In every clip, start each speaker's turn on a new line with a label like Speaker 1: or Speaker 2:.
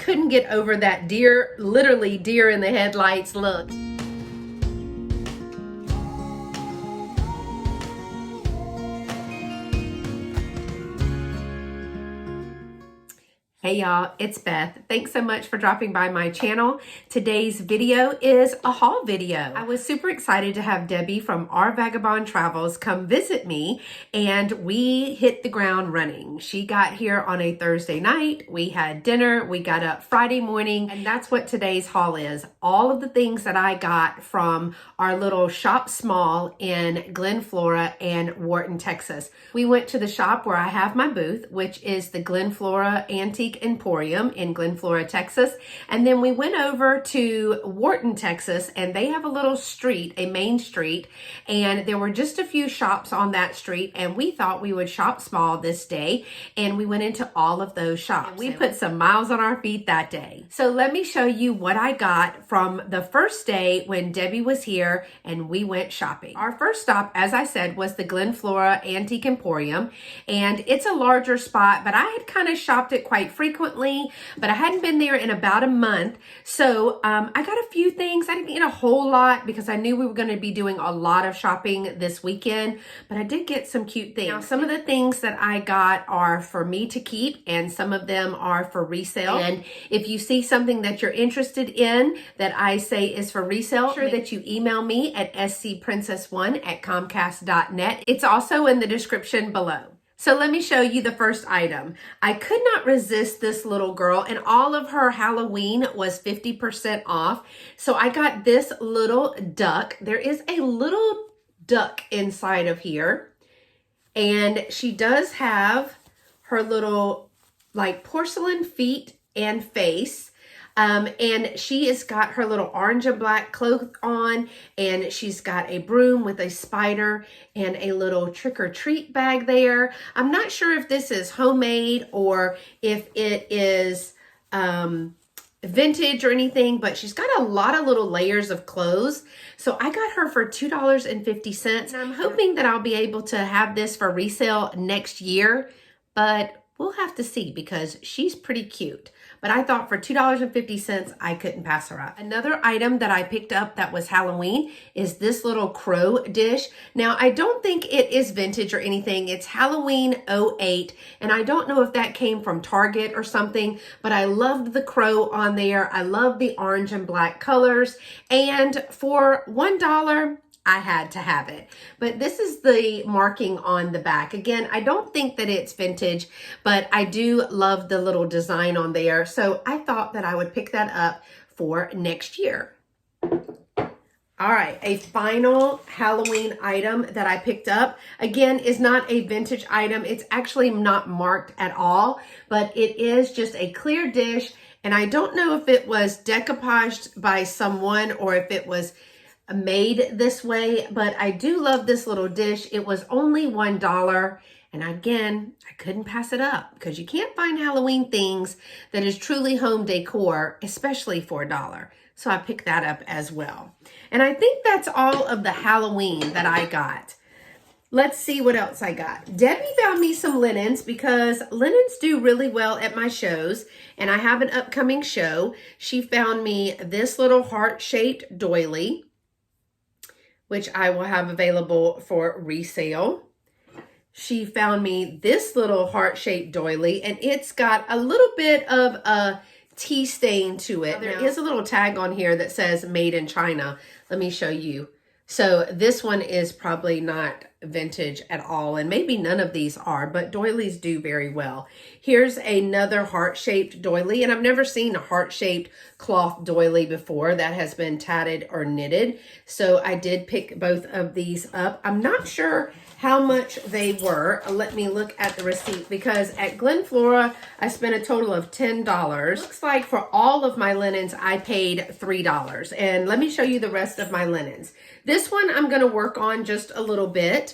Speaker 1: couldn't get over that deer, literally deer in the headlights look. Hey y'all, it's Beth. Thanks so much for dropping by my channel. Today's video is a haul video. I was super excited to have Debbie from RVagabond Travels come visit me, and we hit the ground running. She got here on a Thursday night, we had dinner, we got up Friday morning, and that's what today's haul is. All of the things that I got from our little shop small in Glen Flora and Wharton, Texas. We went to the shop where I have my booth, which is the Glenflora Antique Emporium in Glenflora, Texas. And then we went over to Wharton, Texas, and they have a little street, a main street, and there were just a few shops on that street, and we thought we would shop small this day, and we went into all of those shops. And we put some miles on our feet that day. So let me show you what I got from the first day when Debbie was here and we went shopping. Our first stop, as I said, was the Glenflora Antique Emporium, and it's a larger spot, but I had kind of shopped it quite frequently, but I hadn't been there in about a month. So I got a few things. I didn't get a whole lot because I knew we were going to be doing a lot of shopping this weekend, but I did get some cute things. Now, some of the things that I got are for me to keep, and some of them are for resale. And if you see something that you're interested in that I say is for resale, make sure that you email me at scprincess1@comcast.net. It's also in the description below. So let me show you the first item. I could not resist this little girl, and all of her Halloween was 50% off. So I got this little duck. There is a little duck inside of here, and she does have her little like porcelain feet and face. And she has got her little orange and black cloak on, and she's got a broom with a spider and a little trick-or-treat bag there. I'm not sure if this is homemade or if it is vintage or anything, but she's got a lot of little layers of clothes. So I got her for $2.50, and I'm hoping that I'll be able to have this for resale next year, but we'll have to see because she's pretty cute. But I thought for $2.50, I couldn't pass her up. Another item that I picked up that was Halloween is this little crow dish. Now, I don't think it is vintage or anything. It's Halloween '08, and I don't know if that came from Target or something, but I loved the crow on there. I love the orange and black colors, and for $1, I had to have it. But this is the marking on the back. Again, I don't think that it's vintage, but I do love the little design on there. So I thought that I would pick that up for next year. All right, a final Halloween item that I picked up, again, is not a vintage item. It's actually not marked at all, but it is just a clear dish. And I don't know if it was decoupaged by someone or if it was made this way, but I do love this little dish. It was only $1, and again, I couldn't pass it up because you can't find Halloween things that is truly home decor, especially for $1. So I picked that up as well. And I think that's all of the Halloween that I got. Let's see what else I got. Debbie found me some linens because linens do really well at my shows, and I have an upcoming show. She found me this little heart-shaped doily, which I will have available for resale. She found me this little heart-shaped doily, and it's got a little bit of a tea stain to it. There is a little tag on here that says made in China. Let me show you. So this one is probably not vintage at all, and maybe none of these are, but doilies do very well. Here's another heart-shaped doily, and I've never seen a heart-shaped cloth doily before that has been tatted or knitted. So I did pick both of these up. I'm not sure how much they were. Let me look at the receipt, because at Glenflora, I spent a total of $10. Looks like for all of my linens, I paid $3. And let me show you the rest of my linens. This one I'm gonna work on just a little bit.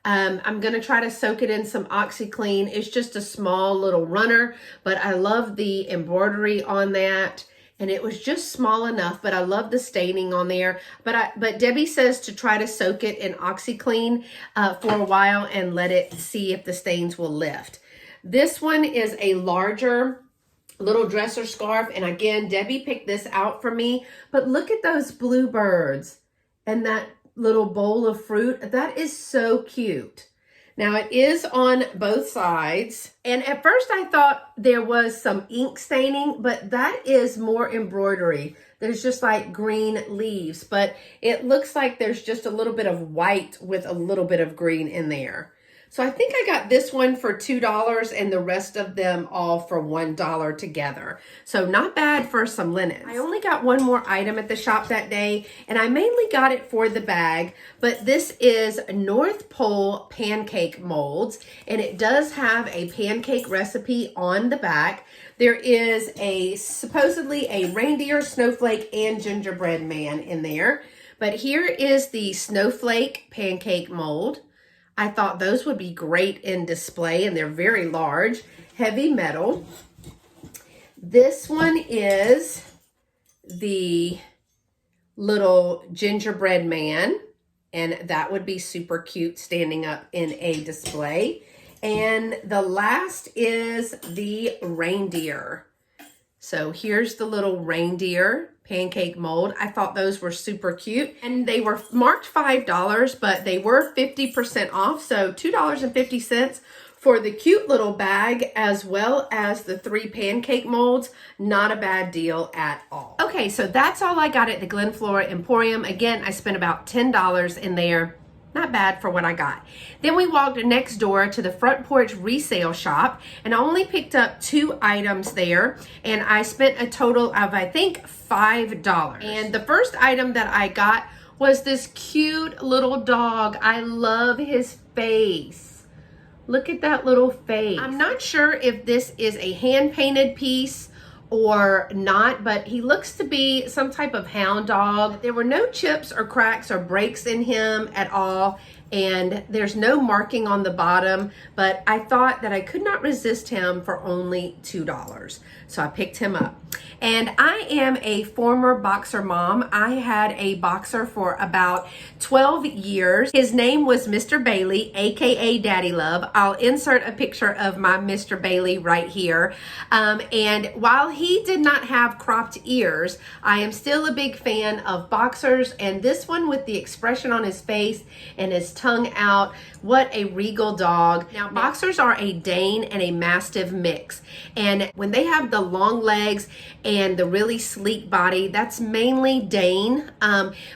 Speaker 1: I'm gonna try to soak it in some OxyClean. It's just a small little runner, but I love the embroidery on that. And it was just small enough, but I love the staining on there. But Debbie says to try to soak it in OxyClean for a while and let it see if the stains will lift. This one is a larger little dresser scarf. And again, Debbie picked this out for me. But look at those bluebirds and that little bowl of fruit. That is so cute. Now it is on both sides. And at first I thought there was some ink staining, but that is more embroidery. There's just like green leaves, but it looks like there's just a little bit of white with a little bit of green in there. So I think I got this one for $2 and the rest of them all for $1 together. So not bad for some linens. I only got one more item at the shop that day, and I mainly got it for the bag, but this is North Pole pancake molds, and it does have a pancake recipe on the back. There is supposedly a reindeer, snowflake, and gingerbread man in there. But here is the snowflake pancake mold. I thought those would be great in display, and they're very large, heavy metal. This one is the little gingerbread man, and that would be super cute standing up in a display. And the last is the reindeer. So here's the little reindeer pancake mold. I thought those were super cute, and they were marked $5, but they were 50% off. So $2.50 for the cute little bag, as well as the 3 pancake molds. Not a bad deal at all. Okay, so that's all I got at the Glenflora Emporium. Again, I spent about $10 in there. Not bad for what I got. Then we walked next door to the Front Porch resale shop, and I only picked up 2 items there, and I spent a total of, I think, $5. And the first item that I got was this cute little dog. I love his face. Look at that little face. I'm not sure if this is a hand-painted piece or not, but he looks to be some type of hound dog. There were no chips or cracks or breaks in him at all, and there's no marking on the bottom, but I thought that I could not resist him for only $2. So I picked him up. And I am a former boxer mom. I had a boxer for about 12 years. His name was Mr. Bailey, aka Daddy Love. I'll insert a picture of my Mr. Bailey right here. And while he did not have cropped ears, I am still a big fan of boxers, and this one with the expression on his face and his tongue out. What a regal dog. Now, boxers are a Dane and a Mastiff mix, and when they have the long legs and the really sleek body, that's mainly Dane.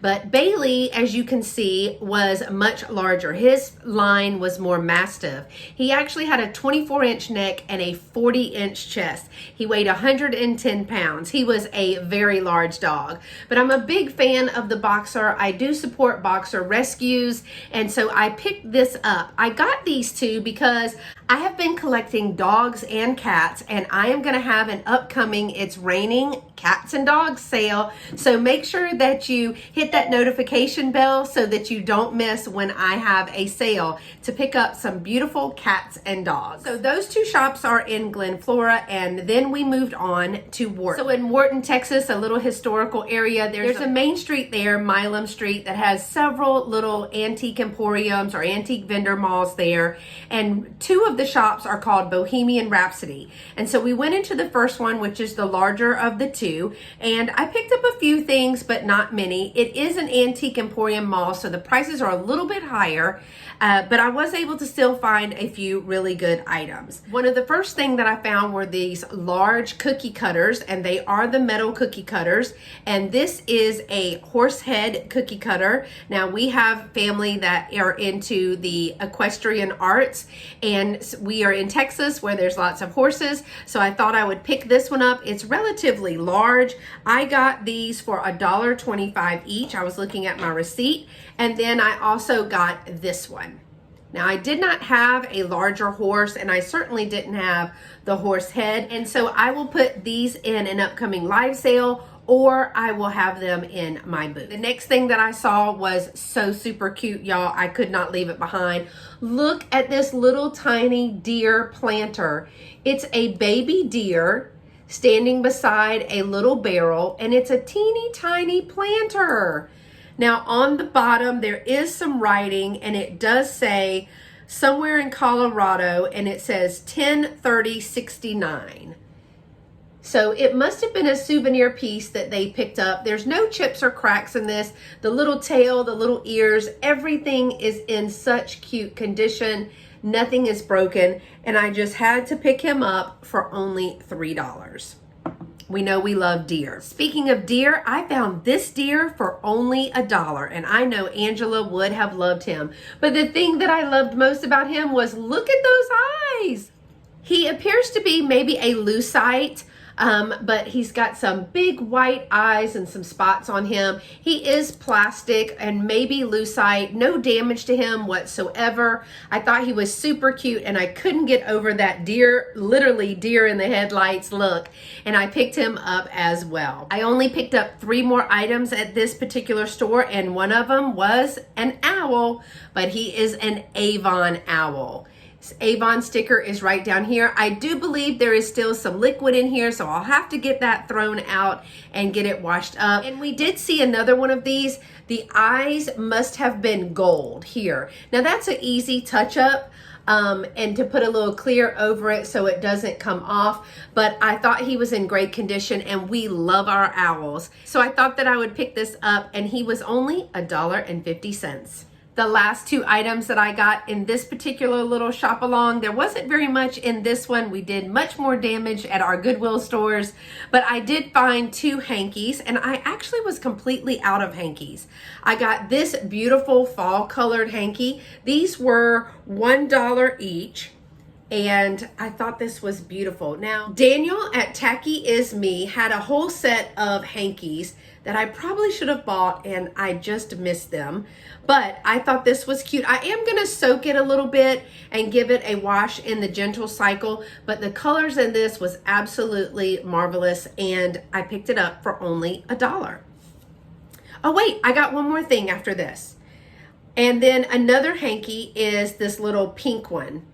Speaker 1: But Bailey, as you can see, was much larger. His line was more Mastiff. He actually had a 24-inch neck and a 40-inch chest. He weighed 110 pounds. He was a very large dog. But I'm a big fan of the boxer. I do support boxer rescues, and so I picked this up. I got these 2 because I have been collecting dogs and cats, and I am going to have an upcoming It's Raining Cats and Dogs sale. So make sure that you hit that notification bell so that you don't miss when I have a sale to pick up some beautiful cats and dogs. So those 2 shops are in Glenflora, and then we moved on to Wharton. So in Wharton, Texas, a little historical area, there's a main street there, Milam Street, that has several little antique emporiums or antique vendor malls there, and 2 of the shops are called Bohemian Rhapsody. And so we went into the first one, which is the larger of the 2, and I picked up a few things, but not many. It is an antique emporium mall, so the prices are a little bit higher, but I was able to still find a few really good items. One of the first thing that I found were these large cookie cutters, and they are the metal cookie cutters, and this is a horse head cookie cutter. Now, we have family that are into the equestrian arts, and we are in Texas where there's lots of horses, so I thought I would pick this one up. It's relatively large. I got these for $1.25 each. I was looking at my receipt, and then I also got this one. Now, I did not have a larger horse, and I certainly didn't have the horse head, and so I will put these in an upcoming live sale, or I will have them in my booth. The next thing that I saw was so super cute, y'all. I could not leave it behind. Look at this little tiny deer planter. It's a baby deer standing beside a little barrel, and it's a teeny tiny planter. Now, on the bottom, there is some writing, and it does say somewhere in Colorado, and it says 10/30/69. So it must have been a souvenir piece that they picked up. There's no chips or cracks in this. The little tail, the little ears, everything is in such cute condition. Nothing is broken. And I just had to pick him up for only $3. We know we love deer. Speaking of deer, I found this deer for only $1, and I know Angela would have loved him. But the thing that I loved most about him was, look at those eyes. He appears to be maybe a lucite, but he's got some big white eyes and some spots on him. He is plastic and maybe lucite, no damage to him whatsoever. I thought he was super cute, and I couldn't get over that deer, literally deer in the headlights look, and I picked him up as well. I only picked up 3 more items at this particular store, and one of them was an owl, but he is an Avon owl. Avon sticker is right down here. I do believe there is still some liquid in here, so I'll have to get that thrown out and get it washed up. And we did see another one of these. The eyes must have been gold here. Now that's an easy touch up, and to put a little clear over it so it doesn't come off, but I thought he was in great condition, and we love our owls. So I thought that I would pick this up, and he was only $1.50. The last 2 items that I got in this particular little shop along, there wasn't very much in this one. We did much more damage at our Goodwill stores, but I did find 2 hankies, and I actually was completely out of hankies. I got this beautiful fall colored hanky. These were $1 each, and I thought this was beautiful. Now, Daniel at Tacky Is Me had a whole set of hankies that I probably should have bought, and I just missed them. But I thought this was cute. I am gonna soak it a little bit and give it a wash in the gentle cycle, but the colors in this was absolutely marvelous, and I picked it up for only $1. Oh wait, I got one more thing after this. And then another hanky is this little pink one.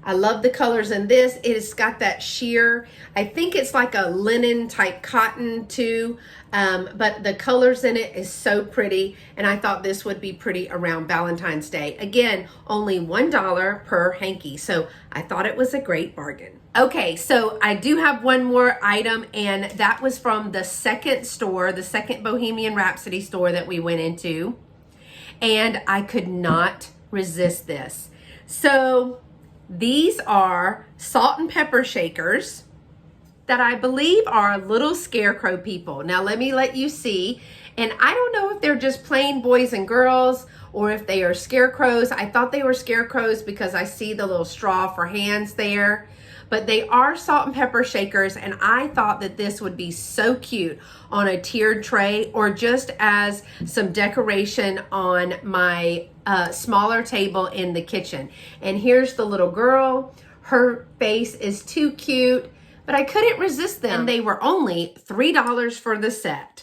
Speaker 1: I love the colors in this. It's got that sheer, I think it's like a linen type cotton too, but the colors in it is so pretty, and I thought this would be pretty around Valentine's Day. Again, only $1 per hanky, so I thought it was a great bargain. Okay, so I do have one more item, and that was from the second store, the second Bohemian Rhapsody store that we went into, and I could not resist this. So these are salt and pepper shakers that I believe are little scarecrow people. Now let me let you see. And I don't know if they're just plain boys and girls or if they are scarecrows. I thought they were scarecrows because I see the little straw for hands there. But they are salt and pepper shakers, and I thought that this would be so cute on a tiered tray or just as some decoration on my smaller table in the kitchen. And here's the little girl. Her face is too cute, but I couldn't resist them. And they were only $3 for the set.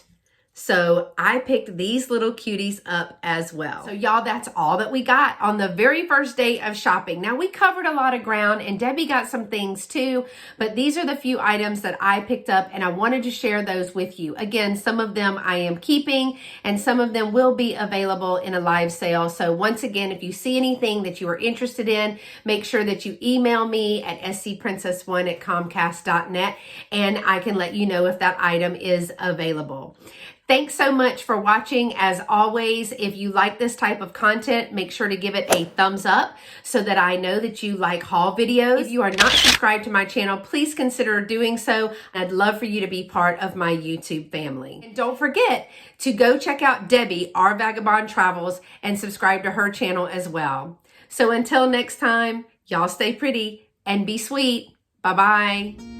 Speaker 1: So I picked these little cuties up as well. So y'all, that's all that we got on the very first day of shopping. Now we covered a lot of ground, and Debbie got some things too, but these are the few items that I picked up, and I wanted to share those with you. Again, some of them I am keeping, and some of them will be available in a live sale. So once again, if you see anything that you are interested in, make sure that you email me at scprincess1@comcast.net, and I can let you know if that item is available. Thanks so much for watching. As always, if you like this type of content, make sure to give it a thumbs up so that I know that you like haul videos. If you are not subscribed to my channel, please consider doing so. I'd love for you to be part of my YouTube family. And don't forget to go check out Debbie, RVagabond Travels, and subscribe to her channel as well. So until next time, y'all stay pretty and be sweet. Bye-bye.